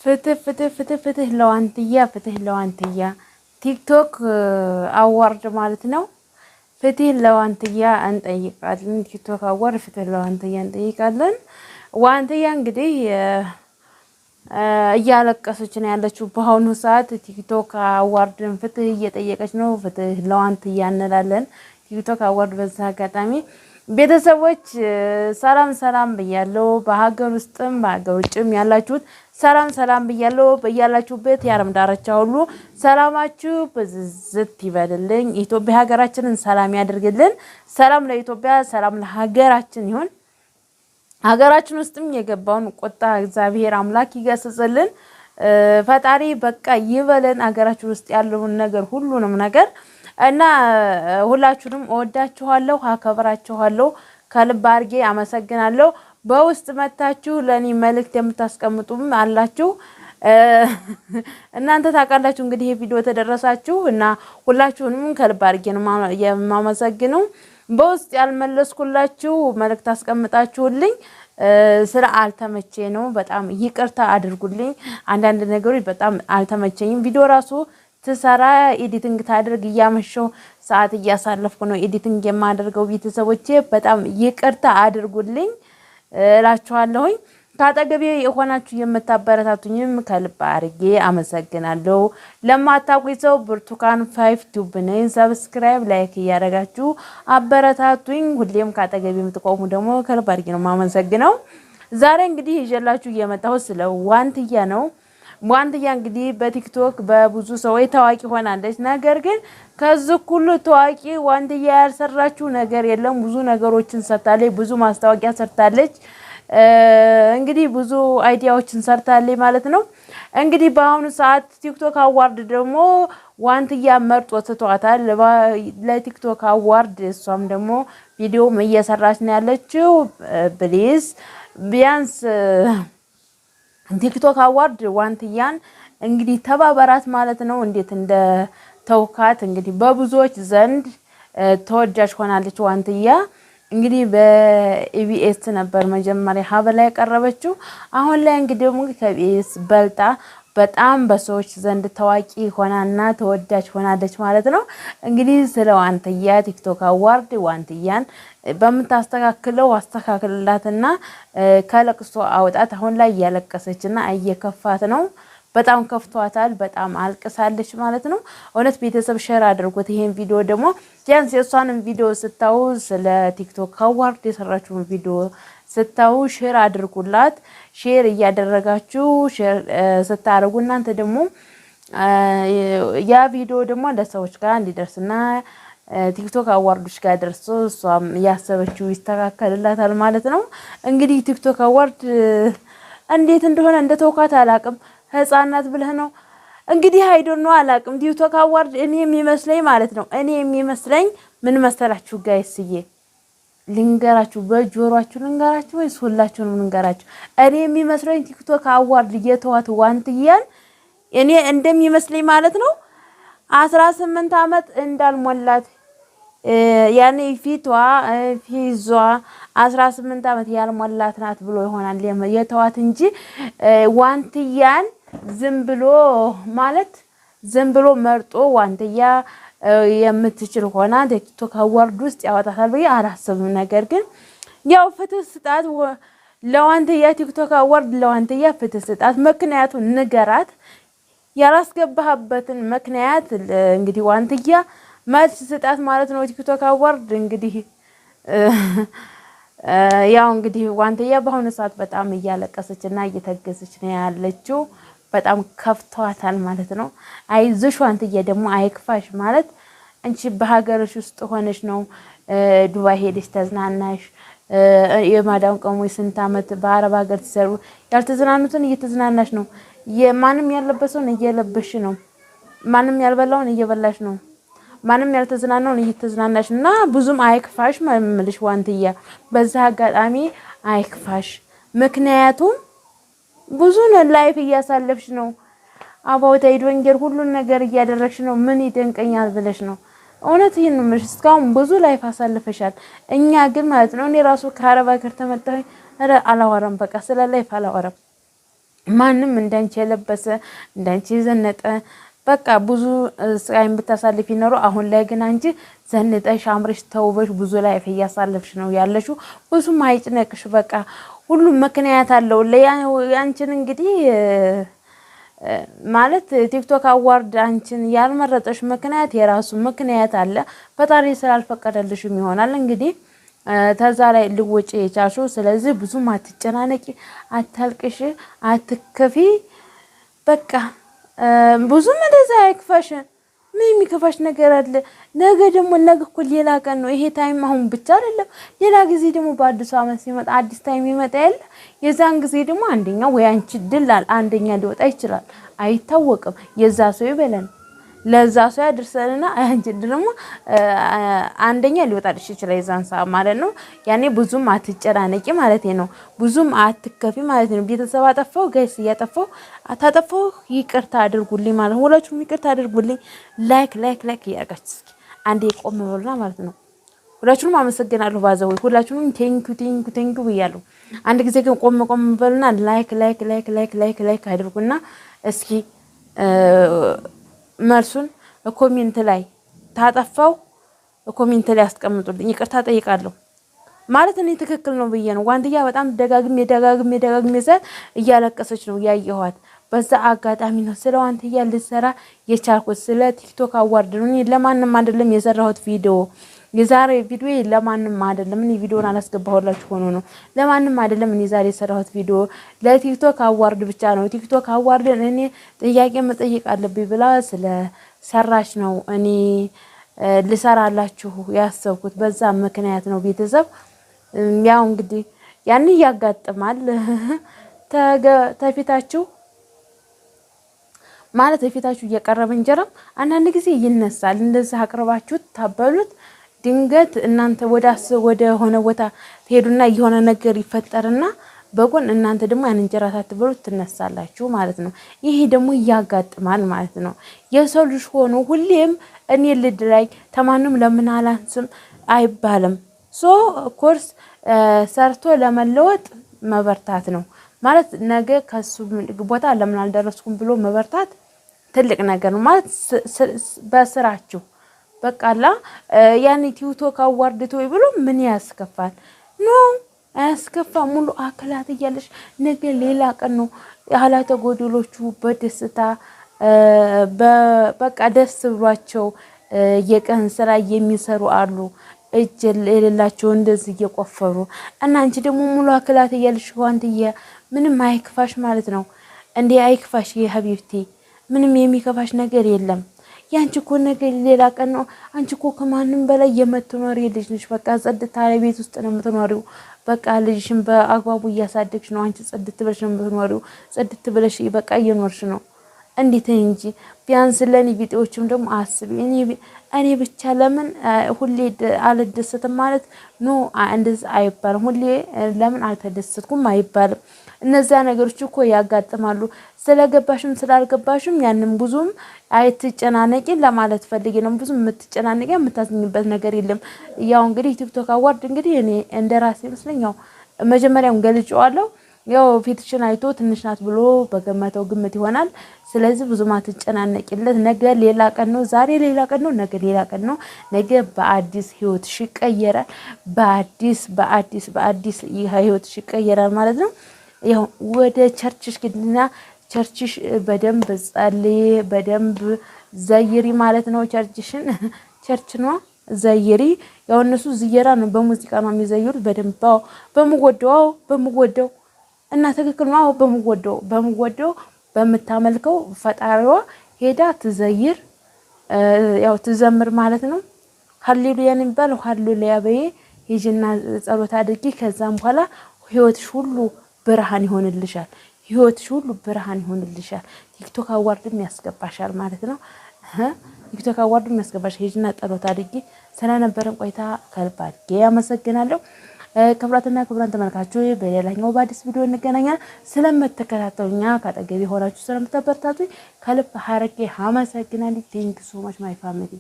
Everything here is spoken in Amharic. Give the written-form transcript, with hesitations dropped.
ፍትህ ለዋንትያ ቲክቶክ አዋርድ ማለት ነው። ፍትህ ለዋንትያ እንጠይቃለን። ቲክቶክ አዋርድ ፍትህ ለዋንትያ እንጠይቃለን። ዋንትያ እንግዲህ እያለቀሰች ነው ያለችው በአሁኑ ሰዓት። ቲክቶክ አዋርድን ፍትህ እየጠየቀች ነው። ፍትህ ለዋንትያ እንላለን። ቲክቶክ አዋርድ በዛ አጋጣሚ ቤተሰቦች ሰላም ብያለሁ። በሀገር ውስጥም በሀገር ውጭም ያላችሁት ሰላም ብያለሁ። በያላችሁበት የዓለም ዳርቻ ሁሉ ሰላማችሁ ብዝዝት ይበልልኝ። ኢትዮጵያ ሀገራችንን ሰላም ያድርግልን። ሰላም ለኢትዮጵያ፣ ሰላም ለሀገራችን ይሁን። ሀገራችን ውስጥም የገባውን ቁጣ እግዚአብሔር አምላክ ይገስጽልን። ፈጣሪ በቃ ይበለን። ሀገራችን ውስጥ ያለውን ነገር ሁሉንም ነገር እና ሁላችሁንም እወዳችኋለሁ፣ አከብራችኋለሁ። ከልብ አድርጌ አመሰግናለሁ። በውስጥ መታችሁ ለኔ መልእክት የምታስቀምጡም አላችሁ። እናንተ ታውቃላችሁ እንግዲህ ይሄ ቪዲዮ ተደረሳችሁ እና ሁላችሁንም ከልብ አድርጌ ነው የማመሰግነው። በውስጥ ያልመለስኩላችሁ መልእክት አስቀምጣችሁልኝ ስራ አልተመቼ ነው። በጣም ይቅርታ አድርጉልኝ። አንዳንድ ነገሮች በጣም አልተመቸኝም። ቪዲዮ ራሱ ትሰራ ኤዲቲንግ ታድርግ እያመሸው ሰዓት እያሳለፍኩ ነው ኤዲቲንግ የማደርገው። ቤተሰቦቼ በጣም ይቅርታ አድርጉልኝ እላችኋለሁኝ። ካጠገቤ የሆናችሁ የምታበረታቱኝም ከልብ አድርጌ አመሰግናለሁ። ለማታውቁኝ ሰው ብርቱካን 5 ቲዩብ ነኝ። ሰብስክራይብ ላይክ እያደረጋችሁ አበረታቱኝ። ሁሌም ካጠገቤ የምትቆሙ ደግሞ ከልብ አድርጌ ነው የማመሰግነው። ዛሬ እንግዲህ ይዤላችሁ የመጣሁት ስለ ዋንትያ ነው። ዋንትያ እንግዲህ በቲክቶክ በብዙ ሰዎች ታዋቂ ሆናለች። ነገር ግን ከዚህ ሁሉ ታዋቂ ዋንትያ ያልሰራችው ነገር የለም። ብዙ ነገሮችን ሰርታለች። ብዙ ማስታወቂያ ሰርታለች። እንግዲህ ብዙ አይዲያዎችን ሰርታለች ማለት ነው። እንግዲህ በአሁኑ ሰዓት ቲክቶክ አዋርድ ደግሞ ዋንትያ መርጦ ትቷታል ለቲክቶክ አዋርድ። እሷም ደግሞ ቪዲዮም እየሰራች ነው ያለችው። ፕሊዝ ቢያንስ ቲክቶክ አዋርድ ዋንትያን እንግዲህ ተባበራት ማለት ነው። እንዴት እንደ ተውካት እንግዲህ በብዙዎች ዘንድ ተወዳጅ ሆናለች ዋንትያ። እንግዲህ በኢቢኤስ ነበር መጀመሪያ ሀበላ ያቀረበችው። አሁን ላይ እንግዲህ ደግሞ ከኢቢኤስ በልጣ በጣም በሰዎች ዘንድ ታዋቂ ሆናና ተወዳጅ ሆናለች ማለት ነው። እንግዲህ ስለ ዋንትያ ቲክቶክ አዋርድ ዋንትያን በምታስተካክለው አስተካክልላትና ከለቅሶ አውጣት። አሁን ላይ እያለቀሰችና እየከፋት ነው። በጣም ከፍቷታል። በጣም አልቅሳለች ማለት ነው። እውነት ቤተሰብ ሼር አድርጎት ይሄን ቪዲዮ ደግሞ ቢያንስ የሷንም ቪዲዮ ስታዩ ስለ ቲክቶክ አዋርድ የሰራችውን ቪዲዮ ስታዩ ሼር አድርጉላት። ሼር እያደረጋችሁ ሼር ስታደርጉ እናንተ ደግሞ ያ ቪዲዮ ደግሞ ለሰዎች ጋር እንዲደርስና ቲክቶክ አዋርዶች ጋር ደርሶ እሷም ያሰበችው ይስተካከልላታል ማለት ነው። እንግዲህ ቲክቶክ አዋርድ እንዴት እንደሆነ እንደተውካት አላቅም። ህፃናት ብለህ ነው እንግዲህ አይዶን ነው አላቅም። ቲክቶክ አዋርድ እኔ የሚመስለኝ ማለት ነው እኔ የሚመስለኝ ምን መሰላችሁ ጋይስዬ፣ ልንገራችሁ በጆሮአችሁ ልንገራችሁ ወይስ ሁላችሁንም ልንገራችሁ? እኔ የሚመስለኝ ቲክቶክ አዋርድ የተዋት ዋንትያን እኔ እንደሚመስለኝ ማለት ነው 18 አመት እንዳልሞላት ያኔ ፊዟ 18 አመት ያልሞላት ናት ብሎ ይሆናል የተዋት እንጂ ዋንትያን ዝም ብሎ መርጦ ዋንትያ የምትችል ሆና ቲክቶክ አዋርድ ውስጥ ያወጣታል ብዬ አላስብም። ነገር ግን ያው ፍትህ ስጣት ለዋንትያ። ቲክቶክ አዋርድ ለዋንትያ ፍትህ ስጣት። ምክንያቱን ንገራት። ያላስገባህበትን ምክንያት እንግዲህ ዋንትያ መልስ ስጣት ማለት ነው። ቲክቶክ አዋርድ እንግዲህ ያው እንግዲህ ዋንትያ በአሁኑ ሰዓት በጣም እያለቀሰችና እየተገዘች ነው ያለችው። በጣም ከፍቷታል ማለት ነው። አይዞሽ ዋንትያ ደግሞ አይክፋሽ ማለት አንቺ በሀገርሽ ውስጥ ሆነሽ ነው ዱባይ ሄደሽ ተዝናናሽ። የማዳም ቀሞች ስንት አመት በአረብ ሀገር ተሰሩ ያልተዝናኑትን እየተዝናናሽ ነው። የማንም ያለበሰውን እየለበሽ ነው። ማንም ያልበላውን እየበላሽ ነው። ማንም ያልተዝናናውን እየተዝናናሽ እና ብዙም አይክፋሽ ማምልሽ ዋንትያ። በዛ አጋጣሚ አይክፋሽ። ምክንያቱም ብዙ ላይፍ እያሳለፍሽ ነው። አባውታ ይዶንገር ሁሉን ነገር እያደረግሽ ነው። ምን ይደንቀኛል ብለሽ ነው። እውነት ይሄን ነው። እስካሁን ብዙ ላይፍ አሳልፈሻል። እኛ ግን ማለት ነው እኔ ራሱ ከአረብ ሀገር ተመጣጣኝ አላወራም። በቃ ስለ ላይፍ አላወራም። ማንም እንዳንቺ የለበሰ እንዳንቺ የዘነጠ በቃ ብዙ ስቃይን ብታሳልፊ ይኖሩ። አሁን ላይ ግን አንቺ ዘንጠሽ አምረሽ ተውበሽ ብዙ ላይፍ እያሳለፍሽ ነው ያለሽው። ብዙም አይጭነቅሽ። በቃ ሁሉም ምክንያት አለው ለያንቺን እንግዲህ ማለት ቲክቶክ አዋርድ አንቺን ያልመረጠሽ ምክንያት የራሱ ምክንያት አለ። ፈጣሪ ስላልፈቀደልሽም ይሆናል እንግዲህ ተዛ ላይ ልወጪ የቻልሽው። ስለዚህ ብዙም አትጨናነቂ፣ አታልቅሽ፣ አትከፊ። በቃ ብዙም እንደዛ አይክፋሽ። ምን የሚከፋሽ ነገር አለ? ነገ ደግሞ ነገ እኮ ሌላ ቀን ነው። ይሄ ታይም አሁን ብቻ አይደለም። ሌላ ጊዜ ደግሞ በአዲስ አመት ሲመጣ አዲስ ታይም ይመጣ የለ። የዛን ጊዜ ደግሞ አንደኛ ወይ አንቺ ድላል አንደኛ ሊወጣ ይችላል፣ አይታወቅም። የዛ ሰው ይበለን ለዛ ሰው ያድርሰንና አንቺ ደግሞ አንደኛ ሊወጣልሽ ይችላል የዛን ሰዓት ማለት ነው። ያኔ ብዙም አትጨናነቂ ማለት ነው። ብዙም አትከፊ ማለት ነው። ቤተሰብ አጠፋው ጋይስ እያጠፋው አታጠፋው ይቅርታ አድርጉልኝ ማለት ነው። ሁላችሁም ይቅርታ አድርጉልኝ። ላይክ እያደረጋችሁ እስኪ አንዴ ቆም በሉና ማለት ነው። ሁላችሁም አመሰግናለሁ። ባዘው ሁላችሁም ቴንኪው ብያለሁ። አንድ ጊዜ ግን ቆም በሉና ላይክ አድርጉና እስኪ መልሱን ኮሜንት ላይ ታጠፋው ኮሜንት ላይ አስቀምጡልኝ። ይቅርታ ጠይቃለሁ ማለት እኔ ትክክል ነው ብዬ ነው። ዋንትያ በጣም ደጋግሜ እያለቀሰች ነው ያየኋት። በዛ አጋጣሚ ነው ስለ ዋንትያ ልሰራ የቻልኩት። ስለ ቲክቶክ አዋርድ ነው። እኔ ለማንም አይደለም የሰራሁት ቪዲዮ። የዛሬ ቪዲዮ ለማንም አይደለም። እኔ ቪዲዮን አላስገባሁላችሁ ሆኖ ነው። ለማንም አይደለም እኔ ዛሬ የሰራሁት ቪዲዮ ለቲክቶክ አዋርድ ብቻ ነው። ቲክቶክ አዋርድን እኔ ጥያቄ መጠየቅ አለብኝ ብላ ስለ ሰራች ነው እኔ ልሰራላችሁ ያሰብኩት። በዛ ምክንያት ነው ቤተሰብ። ያው እንግዲህ ያን ያጋጥማል። ተፊታችሁ ማለት ተፊታችሁ እየቀረበ እንጀራም አንዳንድ ጊዜ ይነሳል። እንደዛ አቅርባችሁት ታበሉት ድንገት እናንተ ወደ ሆነ ቦታ ትሄዱና የሆነ ነገር ይፈጠርና በጎን እናንተ ደግሞ ያን እንጀራ ታትበሉት ትነሳላችሁ ማለት ነው። ይሄ ደግሞ ያጋጥማል ማለት ነው። የሰው ልጅ ሆኖ ሁሌም እኔ ልድ ላይ ተማንም ለምን አላንስም አይባልም። ኮርስ ሰርቶ ለመለወጥ መበርታት ነው ማለት ነገ ከሱ ቦታ ለምን አልደረስኩም ብሎ መበርታት ትልቅ ነገር ነው ማለት በስራችሁ በቃላ ያኔ ቲክቶክ አዋርድቶ ብሎ ምን ያስከፋል? ኖ አያስከፋ። ሙሉ አካላት እያለሽ ነገ ሌላ ቀን ነው። ያላተ ጎዶሎቹ በደስታ በቃ ደስ ብሏቸው የቀን ስራ የሚሰሩ አሉ። እጅ የሌላቸው እንደዚህ እየቆፈሩ እና አንቺ ደግሞ ሙሉ አካላት እያለሽ ዋንትያ ምንም አይክፋሽ ማለት ነው። እንዴ አይክፋሽ የሀቢብቲ ምንም የሚከፋሽ ነገር የለም። ያንቺ እኮ ነገር ሌላ ቀን ነው። አንቺ እኮ ከማንም በላይ የምትኖሪ ልጅ ነሽ። በቃ ጽድት ያለ ቤት ውስጥ ነው የምትኖሪው። በቃ ልጅሽን በአግባቡ እያሳደግሽ ነው። አንቺ ጽድት ብለሽ ነው የምትኖሪው። ጽድት ብለሽ በቃ እየኖርሽ ነው። እንዴት እንጂ ቢያንስ ለኔ ቪዲዮዎችም ደግሞ አስቢ። እኔ ብቻ ለምን ሁሌ አልደሰትም ማለት ኖ እንደዛ አይባልም። ሁሌ ለምን አልተደሰትኩም አይባልም። እነዛ ነገሮች እኮ ያጋጥማሉ። ስለገባሽም ስላልገባሽም ያንን ብዙም አይትጨናነቂ ለማለት ፈልጌ ነው። ብዙም የምትጨናነቂ የምታዝኝበት ነገር የለም። ያው እንግዲህ ቲክቶክ አዋርድ እንግዲህ እኔ እንደራሴ ይመስለኛል መጀመሪያውን ገልጬዋለሁ። ያው ፊትሽን አይቶ ትንሽ ናት ብሎ በገመተው ግምት ይሆናል። ስለዚህ ብዙም አትጨናነቂለት። ነገ ሌላ ቀን ነው። ዛሬ ሌላ ቀን ነው። ነገ ሌላ ቀን ነው። ነገ በአዲስ ህይወትሽ ይቀየራል። በአዲስ ህይወትሽ ይቀየራል ማለት ነው። ያው ወደ ቸርችሽ ግድና ቸርችሽ በደንብ ጸልይ፣ በደንብ ዘይሪ ማለት ነው። ቸርች ነው ዘይሪ። ያው እነሱ ዝየራ ነው በሙዚቃ ነው የሚዘይሩት። በደንብ በምወደው እና ትክክል ነው። በምወደው በምታመልከው ፈጣሪዋ ሄዳ ትዘይር፣ ያው ትዘምር ማለት ነው። ሃሌሉያ የሚባለው ሃሌሉያ በይ ሂጂና ጸሎት አድርጊ። ከዛም በኋላ ህይወትሽ ሁሉ ብርሃን ይሆንልሻል። ቲክቶክ አዋርድም ያስገባሻል ማለት ነው። ቲክቶክ አዋርድም ያስገባሻል። ሂጂና ጸሎት አድርጊ። ስለነበረን ቆይታ ከልብ አድርጌ አመሰግናለሁ። ክቡራትና ክቡራን ተመልካቾች በሌላኛው በአዲስ ቪዲዮ እንገናኛለን። ስለምትከታተሉኛ ካጠገቤ ሆናችሁ ስለምታበረታቱኝ ከልብ አድርጌ አመሰግናለሁ። ቴንክ ሶ ማች ማይ ፋሚሊ